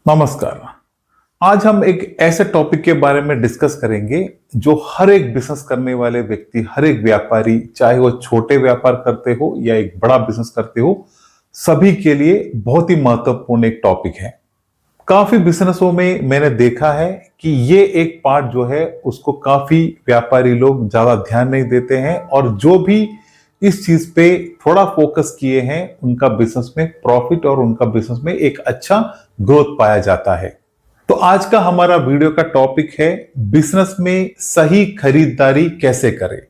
नमस्कार। आज हम एक ऐसे टॉपिक के बारे में डिस्कस करेंगे जो हर एक बिजनेस करने वाले व्यक्ति, हर एक व्यापारी, चाहे वो छोटे व्यापार करते हो या एक बड़ा बिजनेस करते हो, सभी के लिए बहुत ही महत्वपूर्ण एक टॉपिक है। काफी बिजनेसों में मैंने देखा है कि ये एक पार्ट जो है उसको काफी व्यापारी लोग ज्यादा ध्यान नहीं देते हैं, और जो भी इस चीज पे थोड़ा फोकस किए हैं उनका बिजनेस में प्रॉफिट और उनका बिजनेस में एक अच्छा ग्रोथ पाया जाता है। तो आज का हमारा वीडियो का टॉपिक है बिजनेस में सही खरीदारी कैसे करें,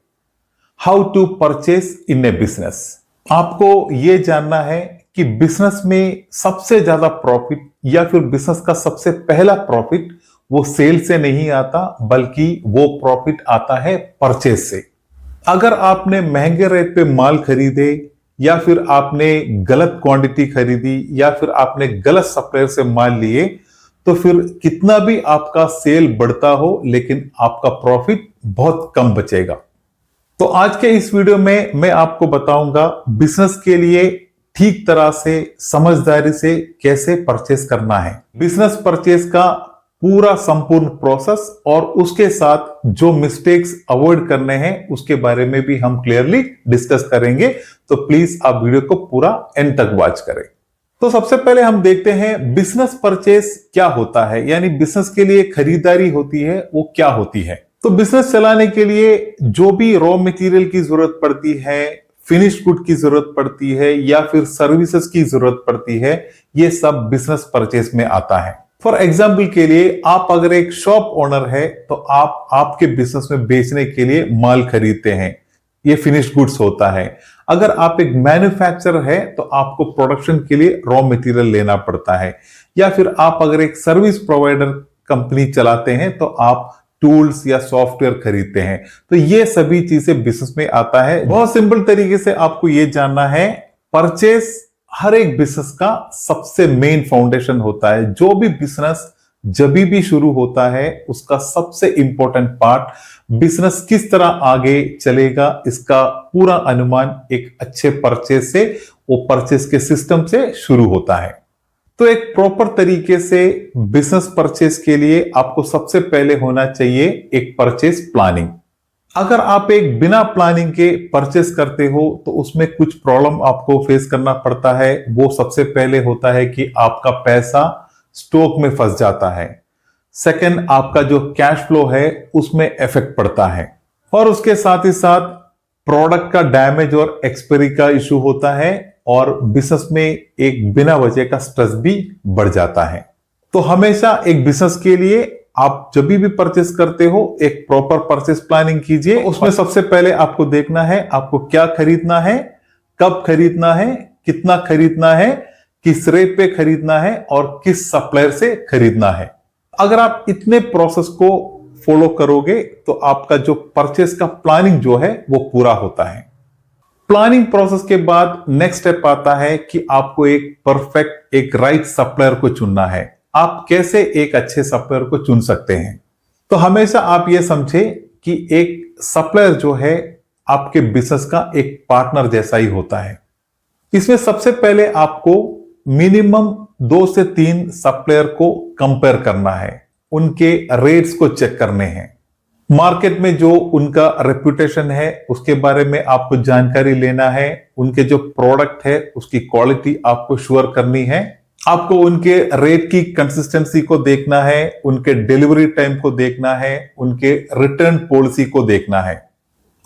how to purchase in a business. आपको यह जानना है कि बिजनेस में सबसे ज्यादा प्रॉफिट या फिर बिजनेस का सबसे पहला प्रॉफिट वो सेल से नहीं आता, बल्कि वो प्रॉफिट आता है परचेस से। अगर आपने महंगे रेट पे माल खरीदे, या फिर आपने गलत क्वांटिटी खरीदी, या फिर आपने गलत सप्लायर से माल लिए, तो फिर कितना भी आपका सेल बढ़ता हो लेकिन आपका प्रॉफिट बहुत कम बचेगा। तो आज के इस वीडियो में मैं आपको बताऊंगा बिजनेस के लिए ठीक तरह से, समझदारी से कैसे परचेस करना है, बिजनेस परचेस का पूरा संपूर्ण प्रोसेस, और उसके साथ जो मिस्टेक्स अवॉइड करने हैं उसके बारे में भी हम क्लियरली डिस्कस करेंगे। तो प्लीज आप वीडियो को पूरा एंड तक वॉच करें। तो सबसे पहले हम देखते हैं बिजनेस परचेस क्या होता है, यानी बिजनेस के लिए खरीदारी होती है वो क्या होती है। तो बिजनेस चलाने के लिए जो भी रॉ मटेरियल की जरूरत पड़ती है, फिनिश गुड की जरूरत पड़ती है, या फिर सर्विसेज की जरूरत पड़ती है, ये सब बिजनेस परचेस में आता है। फॉर एग्जाम्पल के लिए, आप अगर एक शॉप ओनर है तो आप आपके बिजनेस में बेचने के लिए माल खरीदते हैं, ये फिनिश गुड्स होता है। अगर आप एक मैन्युफैक्चरर है तो आपको प्रोडक्शन के लिए रॉ मटेरियल लेना पड़ता है, या फिर आप अगर एक सर्विस प्रोवाइडर कंपनी चलाते हैं तो आप टूल्स या सॉफ्टवेयर खरीदते हैं। तो ये सभी चीजें बिजनेस में आता है। बहुत सिंपल तरीके से आपको ये जानना है, परचेस हर एक बिजनेस का सबसे मेन फाउंडेशन होता है। जो भी बिजनेस जब भी शुरू होता है उसका सबसे इंपॉर्टेंट पार्ट बिजनेस किस तरह आगे चलेगा, इसका पूरा अनुमान एक अच्छे परचेस से, वो परचेस के सिस्टम से शुरू होता है। तो एक प्रॉपर तरीके से बिजनेस परचेस के लिए आपको सबसे पहले होना चाहिए एक परचेस प्लानिंग। अगर आप एक बिना प्लानिंग के परचेस करते हो तो उसमें कुछ प्रॉब्लम आपको फेस करना पड़ता है। वो सबसे पहले होता है कि आपका पैसा स्टॉक में फंस जाता है। सेकंड, आपका जो कैश फ्लो है उसमें इफेक्ट पड़ता है, और उसके साथ ही साथ प्रोडक्ट का डैमेज और एक्सपायरी का इशू होता है, और बिजनेस में एक बिना वजह का स्ट्रेस भी बढ़ जाता है। तो हमेशा एक बिजनेस के लिए आप जब भी परचेस करते हो एक प्रॉपर परचेस प्लानिंग कीजिए। उसमें सबसे पहले आपको देखना है आपको क्या खरीदना है, कब खरीदना है, कितना खरीदना है, किस रेट पे खरीदना है, और किस सप्लायर से खरीदना है। अगर आप इतने प्रोसेस को फॉलो करोगे तो आपका जो परचेस का प्लानिंग जो है वो पूरा होता है। प्लानिंग प्रोसेस के बाद नेक्स्ट स्टेप आता है कि आपको एक परफेक्ट, एक राइट सप्लायर को चुनना है। आप कैसे एक अच्छे सप्लायर को चुन सकते हैं? तो हमेशा आप ये समझे कि एक सप्लायर जो है आपके बिजनेस का एक पार्टनर जैसा ही होता है। इसमें सबसे पहले आपको मिनिमम 2 से 3 सप्लायर को कंपेयर करना है, उनके रेट्स को चेक करने हैं, मार्केट में जो उनका रेपुटेशन है उसके बारे में आपको जानकारी लेना है, उनके जो प्रोडक्ट है उसकी क्वालिटी आपको श्योर करनी है, आपको उनके रेट की कंसिस्टेंसी को देखना है, उनके डिलीवरी टाइम को देखना है, उनके रिटर्न पॉलिसी को देखना है,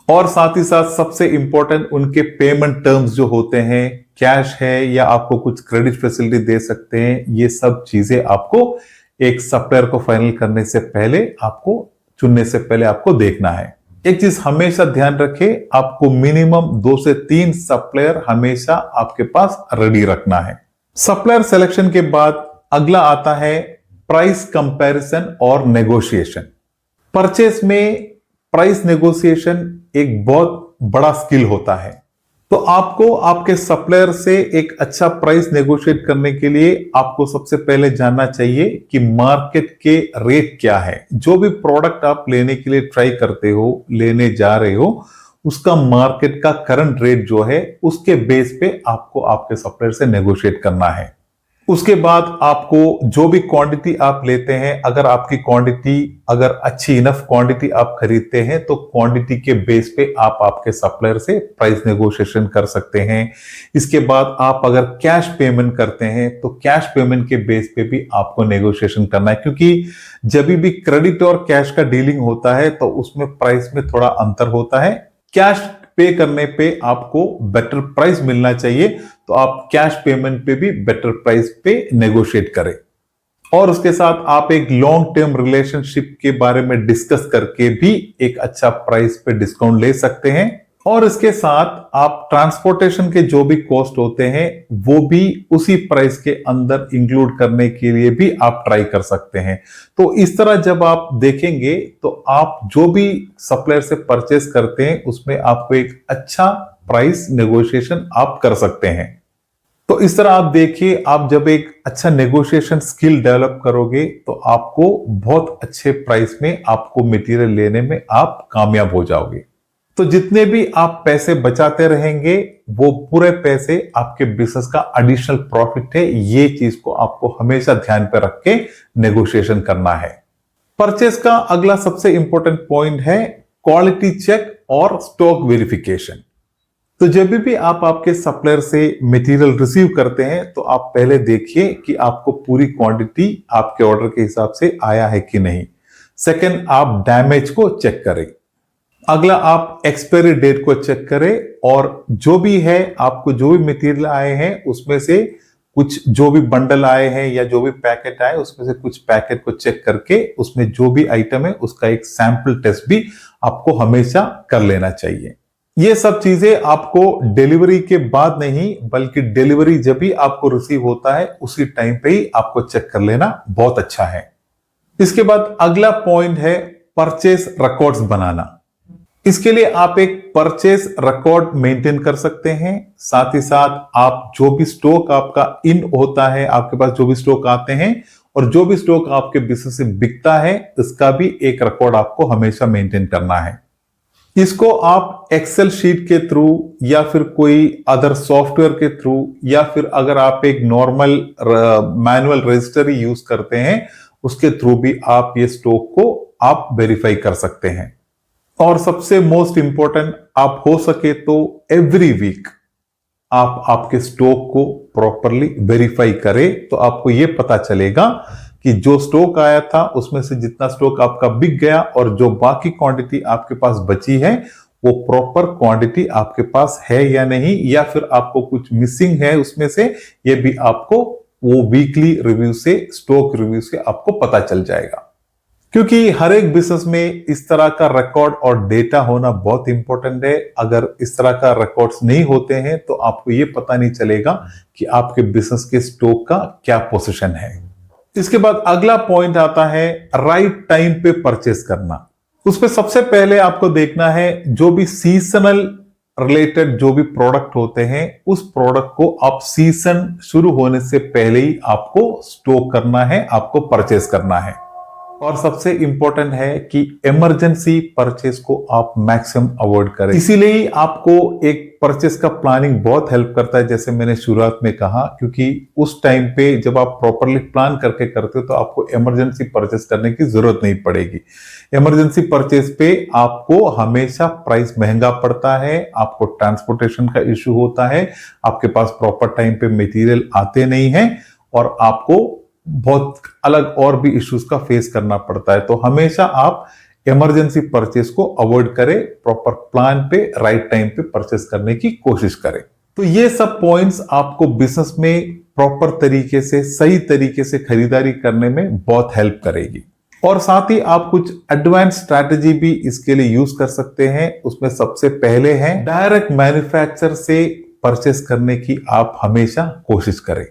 और साथ ही साथ सबसे इंपॉर्टेंट उनके पेमेंट टर्म्स जो होते हैं, कैश है या आपको कुछ क्रेडिट फैसिलिटी दे सकते हैं। ये सब चीजें आपको एक सप्लायर को फाइनल करने से पहले, आपको चुनने से पहले आपको देखना है। एक चीज हमेशा ध्यान रखें, आपको मिनिमम 2 से 3 सप्लायर हमेशा आपके पास रेडी रखना है। सप्लायर सिलेक्शन के बाद अगला आता है प्राइस कंपैरिजन और नेगोशिएशन। परचेस में प्राइस नेगोशिएशन एक बहुत बड़ा स्किल होता है। तो आपको आपके सप्लायर से एक अच्छा प्राइस नेगोशिएट करने के लिए आपको सबसे पहले जानना चाहिए कि मार्केट के रेट क्या है। जो भी प्रोडक्ट आप लेने के लिए ट्राई करते हो, लेने जा रहे हो, उसका मार्केट का करंट रेट जो है उसके बेस पे आपको आपके सप्लायर से नेगोशिएट करना है। उसके बाद आपको जो भी क्वांटिटी आप लेते हैं, अगर आपकी क्वांटिटी अगर अच्छी इनफ क्वांटिटी आप खरीदते हैं तो क्वांटिटी के बेस पे आप आपके सप्लायर से प्राइस नेगोशिएशन कर सकते हैं। इसके बाद आप अगर कैश पेमेंट करते हैं तो कैश पेमेंट के बेस पे भी आपको नेगोशिएशन करना है, क्योंकि जब भी क्रेडिट और कैश का डीलिंग होता है तो उसमें प्राइस में थोड़ा अंतर होता है। कैश पे करने पे आपको बेटर प्राइस मिलना चाहिए, तो आप कैश पेमेंट पे भी बेटर प्राइस पे नेगोशिएट करें। और उसके साथ आप एक लॉन्ग टर्म रिलेशनशिप के बारे में डिस्कस करके भी एक अच्छा प्राइस पे डिस्काउंट ले सकते हैं। और इसके साथ आप ट्रांसपोर्टेशन के जो भी कॉस्ट होते हैं वो भी उसी प्राइस के अंदर इंक्लूड करने के लिए भी आप ट्राई कर सकते हैं। तो इस तरह जब आप देखेंगे तो आप जो भी सप्लायर से परचेस करते हैं उसमें आपको एक अच्छा प्राइस नेगोशिएशन आप कर सकते हैं। तो इस तरह आप देखिए, आप जब एक अच्छा नेगोशिएशन स्किल डेवलप करोगे तो आपको बहुत अच्छे प्राइस में आपको मटेरियल लेने में आप कामयाब हो जाओगे। तो जितने भी आप पैसे बचाते रहेंगे वो पूरे पैसे आपके बिजनेस का एडिशनल प्रॉफिट है। ये चीज को आपको हमेशा ध्यान पर रख के नेगोशिएशन करना है। परचेस का अगला सबसे इंपॉर्टेंट पॉइंट है क्वालिटी चेक और स्टॉक वेरिफिकेशन। तो जब भी आप आपके सप्लायर से मटेरियल रिसीव करते हैं तो आप पहले देखिए कि आपको पूरी क्वांटिटी आपके ऑर्डर के हिसाब से आया है कि नहीं। सेकंड, आप डैमेज को चेक करें। अगला, आप एक्सपायरी डेट को चेक करें और जो भी है आपको जो भी मटेरियल आए हैं उसमें से कुछ जो भी बंडल आए हैं या जो भी पैकेट आए उसमें से कुछ पैकेट को चेक करके उसमें जो भी आइटम है उसका एक सैंपल टेस्ट भी आपको हमेशा कर लेना चाहिए। ये सब चीजें आपको डिलीवरी के बाद नहीं बल्कि डिलीवरी जब भी आपको रिसीव होता है उसी टाइम पे ही आपको चेक कर लेना बहुत अच्छा है। इसके बाद अगला पॉइंट है परचेस रिकॉर्ड्स बनाना। इसके लिए आप एक परचेस रिकॉर्ड मेंटेन कर सकते हैं। साथ ही साथ आप जो भी स्टॉक आपका इन होता है, आपके पास जो भी स्टॉक आते हैं और जो भी स्टॉक आपके बिजनेस से बिकता है इसका भी एक रिकॉर्ड आपको हमेशा मेंटेन करना है। इसको आप एक्सेल शीट के थ्रू या फिर कोई अदर सॉफ्टवेयर के थ्रू या फिर अगर आप एक नॉर्मल मैनुअल रजिस्टर यूज करते हैं उसके थ्रू भी आप ये स्टॉक को आप वेरीफाई कर सकते हैं। और सबसे मोस्ट इंपॉर्टेंट, आप हो सके तो एवरी वीक आप आपके स्टॉक को प्रॉपरली वेरीफाई करें तो आपको यह पता चलेगा कि जो स्टॉक आया था उसमें से जितना स्टॉक आपका बिक गया और जो बाकी क्वांटिटी आपके पास बची है वो प्रॉपर क्वांटिटी आपके पास है या नहीं, या फिर आपको कुछ मिसिंग है उसमें से, ये भी आपको वो वीकली रिव्यू से, स्टॉक रिव्यू से आपको पता चल जाएगा। क्योंकि हर एक बिजनेस में इस तरह का रिकॉर्ड और डेटा होना बहुत इंपॉर्टेंट है। अगर इस तरह का रिकॉर्ड्स नहीं होते हैं तो आपको ये पता नहीं चलेगा कि आपके बिजनेस के स्टॉक का क्या पोजीशन है। इसके बाद अगला पॉइंट आता है राइट टाइम पे परचेस करना। उसपे सबसे पहले आपको देखना है जो भी सीजनल रिलेटेड जो भी प्रोडक्ट होते हैं उस प्रोडक्ट को आप सीजन शुरू होने से पहले ही आपको स्टॉक करना है, आपको परचेस करना है। और सबसे इंपॉर्टेंट है कि इमरजेंसी परचेस को आप मैक्सिमम अवॉइड करें। इसीलिए ही आपको एक परचेस का प्लानिंग बहुत हेल्प करता है, जैसे मैंने शुरुआत में कहा, क्योंकि उस टाइम पे जब आप प्रॉपरली प्लान करके करते हो तो आपको इमरजेंसी परचेस करने की जरूरत नहीं पड़ेगी। इमरजेंसी परचेस पे आपको हमेशा प्राइस महंगा पड़ता है, आपको ट्रांसपोर्टेशन का इश्यू होता है, आपके पास प्रॉपर टाइम पे मटेरियल आते नहीं है और आपको बहुत अलग और भी इश्यूज का फेस करना पड़ता है। तो हमेशा आप इमरजेंसी परचेस को अवॉइड करें, प्रॉपर प्लान पे राइट टाइम पे परचेस करने की कोशिश करें। तो ये सब पॉइंट्स आपको बिजनेस में प्रॉपर तरीके से, सही तरीके से खरीदारी करने में बहुत हेल्प करेगी। और साथ ही आप कुछ एडवांस स्ट्रैटेजी भी इसके लिए यूज कर सकते हैं। उसमें सबसे पहले है डायरेक्ट मैन्युफैक्चरर से परचेस करने की आप हमेशा कोशिश करें।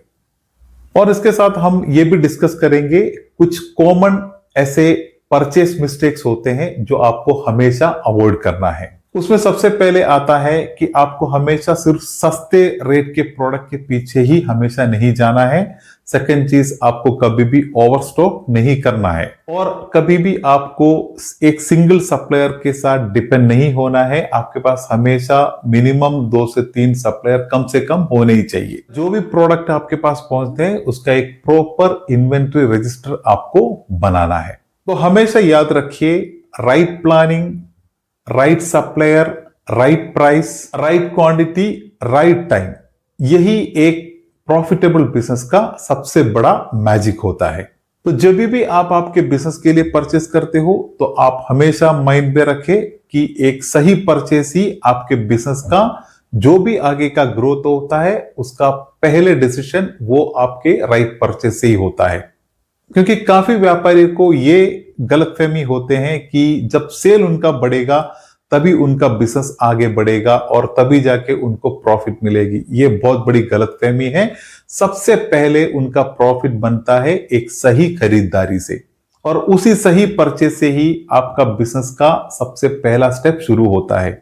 और इसके साथ हम ये भी डिस्कस करेंगे कुछ कॉमन ऐसे परचेस मिस्टेक्स होते हैं जो आपको हमेशा अवॉइड करना है। उसमें सबसे पहले आता है कि आपको हमेशा सिर्फ सस्ते रेट के प्रोडक्ट के पीछे ही हमेशा नहीं जाना है। सेकंड चीज, आपको कभी भी ओवरस्टॉक नहीं करना है और कभी भी आपको एक सिंगल सप्लायर के साथ डिपेंड नहीं होना है। आपके पास हमेशा मिनिमम 2 से 3 सप्लायर कम से कम होने ही चाहिए। जो भी प्रोडक्ट आपके पास पहुंचते हैं उसका एक प्रॉपर इन्वेंट्री रजिस्टर आपको बनाना है। तो हमेशा याद रखिए, right planning, right supplier, right price, right quantity, right time, यही एक प्रॉफिटेबल बिजनेस का सबसे बड़ा मैजिक होता है। तो जब भी आप आपके बिजनेस के लिए परचेस करते हो तो आप हमेशा माइंड में रखें कि एक सही परचेस ही आपके बिजनेस का जो भी आगे का ग्रोथ होता है उसका पहले डिसीजन वो आपके राइट परचेस से ही होता है। क्योंकि काफी व्यापारी को ये गलतफहमी होते हैं कि जब सेल उनका बढ़ेगा तभी उनका बिजनेस आगे बढ़ेगा और तभी जाके उनको प्रॉफिट मिलेगी। ये बहुत बड़ी गलतफहमी है। सबसे पहले उनका प्रॉफिट बनता है एक सही खरीदारी से और उसी सही परचेज से ही आपका बिजनेस का सबसे पहला स्टेप शुरू होता है।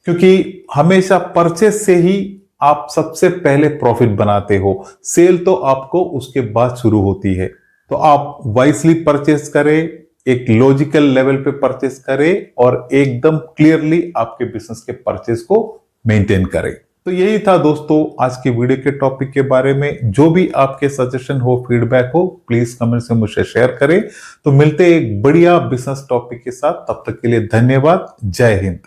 क्योंकि हमेशा परचेज से ही आप सबसे पहले प्रॉफिट बनाते हो, सेल तो आपको उसके बाद शुरू होती है। तो आप वाइसली परचेस करें, एक लॉजिकल लेवल पे परचेस करें और एकदम क्लियरली आपके बिजनेस के परचेस को मेंटेन करें। तो यही था दोस्तों आज की वीडियो के टॉपिक के बारे में। जो भी आपके सजेशन हो, फीडबैक हो, प्लीज कमेंट से मुझसे शेयर करें। तो मिलते हैं एक बढ़िया बिजनेस टॉपिक के साथ। तब तक के लिए धन्यवाद। जय हिंद।